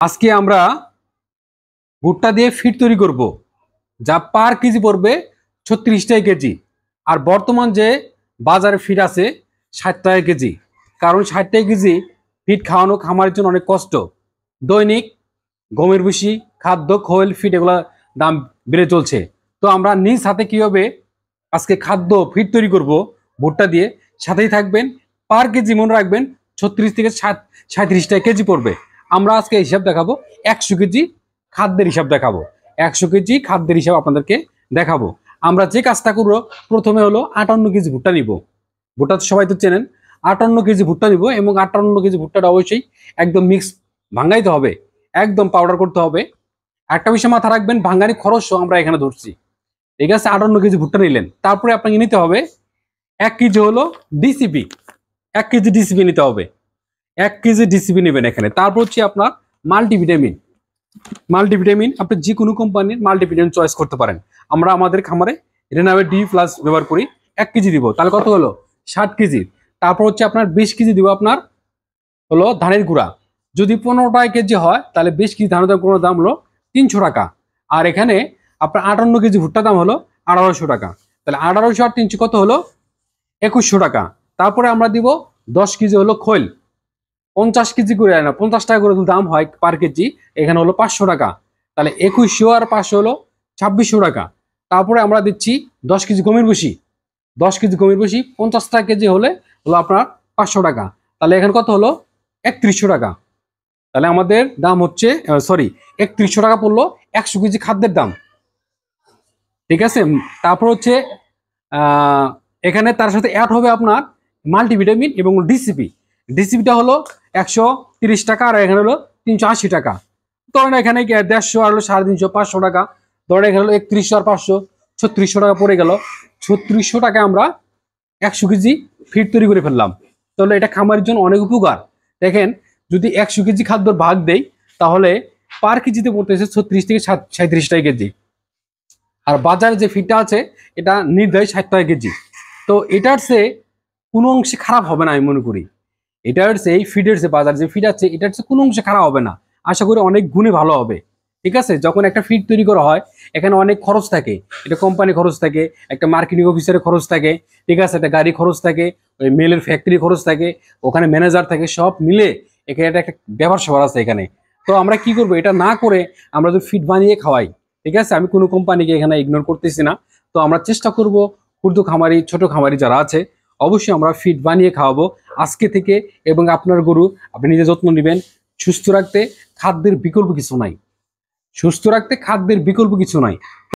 আজকে আমরা ভুট্টা দিয়ে ফিড তৈরি করব, যা পার কেজি পড়বে 36 টাকা কেজি। আর বর্তমান যে বাজারে ফিড আছে 60 টাকা কেজি। কারণ 60 টাকা কেজি ফিড খাওয়ানো খামারের জন্য অনেক কষ্ট। দৈনিক গমের ভুসি, খাদ্য, খোল, ফিড এগুলা দাম বেড়ে চলছে। তো আমরা নিজ হাতে কিভাবে আজকে খাদ্য ফিড তৈরি করব ভুট্টা দিয়ে, সাথেই থাকবেন। পার কেজি মনে রাখবেন 36 থেকে 37 টাকা কেজি পড়বে। আমরা আজকে হিসাব দেখাবো, 100 কেজি খাদ্যের হিসাব দেখাবো। 100 কেজি খাদ্যের হিসাব আপনাদেরকে দেখাবো। আমরা যে কাজটা করবো, প্রথমে হলো 58 কেজি ভুট্টা নিব। ভুট্টা তো সবাই তো চেনেন। 58 কেজি ভুট্টা নিব এবং 58 কেজি ভুট্টাটা অবশ্যই একদম মিক্স ভাঙাইতে হবে, একদম পাউডার করতে হবে। একটা বিষয় মাথা রাখবেন, ভাঙানি খরচও আমরা এখানে ধরছি। ঠিক আছে, 58 কেজি ভুট্টা নিলেন, তারপরে আপনাকে নিতে হবে 1 কেজি হলো ডিসিপি। 1 কেজি ডিসিপি নিতে হবে, 1 কেজি ডিসিপি নেবেন এখানে। তারপর হচ্ছে আপনার মাল্টিভিটামিন। মাল্টিভিটামিন আপনি যে কোনো কোম্পানির মাল্টিভিটামিন চয়েস করতে পারেন। আমরা আমাদের খামারে রেনাভেট ডি প্লাস ব্যবহার করি। 1 কেজি দিব, তাহলে কত হলো 60 কেজি। তারপর হচ্ছে আপনার 20 কেজি দিব আপনার হলো ধানের গুঁড়া। যদি 15 টাকা কেজি হয় তাহলে 20 কেজি ধানের গুঁড়োর দাম হলো 300 টাকা। আর এখানে আপনার 58 কেজি ভুট্টার দাম হলো 1800 টাকা। তাহলে 1800 আর 300 কত হলো 2100 টাকা। তারপরে আমরা দিব 10 কেজি হলো খৈল। 50 কেজি করে না, 50 টাকা করে দাম হয় পার কেজি, এখানে হলো 500 টাকা। তাহলে 2100 আর 500 হলো 2600 টাকা। তারপরে আমরা দিচ্ছি 10 কেজি গমের ভুসি। 10 কেজি গমের ভুসি 50 টাকা কেজি হলে হলো আপনার 500 টাকা। তাহলে এখানে কত হলো 3100 টাকা। তাহলে আমাদের দাম হচ্ছে 3100 টাকা পড়লো 100 কেজি খাদ্যের দাম। ঠিক আছে। তারপর হচ্ছে এখানে তার সাথে অ্যাড হবে আপনার মাল্টিভিটামিন এবং ডিসিপি। ডিসিপিটা হলো 130 টাকা আর এখানে হলো 380 টাকা। ধরেন এখানে 150 আর হলো 350, 500 টাকা। ধরেন এখানে হলো 3100 আর 500 3600 টাকা পড়ে গেল। 3600 টাকা আমরা 100 কেজি ফিড তৈরি করে ফেললাম। তাহলে এটা খামারের জন্য অনেক উপকার। দেখেন, যদি 100 কেজি খাদ্য ভাগ দেই তাহলে পার কেজিতে পড়তেছে 36 থেকে 37 টাকা কেজি। আর বাজারে যে ফিডটা আছে এটা নির্ধারিত 60 টাকা কেজি। তো এটার চেয়ে কোনো অংশে খারাপ হবে না আমি মনে করি। এটার চেয়ে এই ফিডের যে বাজার যে ফিড আছে এটার চেয়ে কোনো অংশে খারাপ হবে না, আশা করি অনেক গুণে ভালো হবে। ঠিক আছে। যখন একটা ফিড তৈরি করা হয় এখানে অনেক খরচ থাকে। এটা কোম্পানি খরচ থাকে, একটা মার্কেটিং অফিসারের খরচ থাকে, ঠিক আছে, একটা গাড়ি খরচ থাকে, ওই মেলের ফ্যাক্টরি খরচ থাকে, ওখানে ম্যানেজার থাকে, সব মিলে এখানে একটা ব্যবসা সবার আছে এখানে। তো আমরা কি করবো, এটা না করে আমরা যদি ফিড বানিয়ে খাওয়াই, ঠিক আছে, আমি কোনো কোম্পানিকে এখানে ইগনোর করতেছি না। তো আমরা চেষ্টা করব ক্ষুদ্র খামারি, ছোট খামারি যারা আছে অবশ্যই আমরা ফিড বানিয়ে খাওয়াবো আজকে থেকে। এবং আপনার গরু আপনি নিজে যত্ন নেবেন। সুস্থ রাখতে খাদ্যের বিকল্প কিছু নাই, সুস্থ রাখতে খাদ্যের বিকল্প কিছু নাই।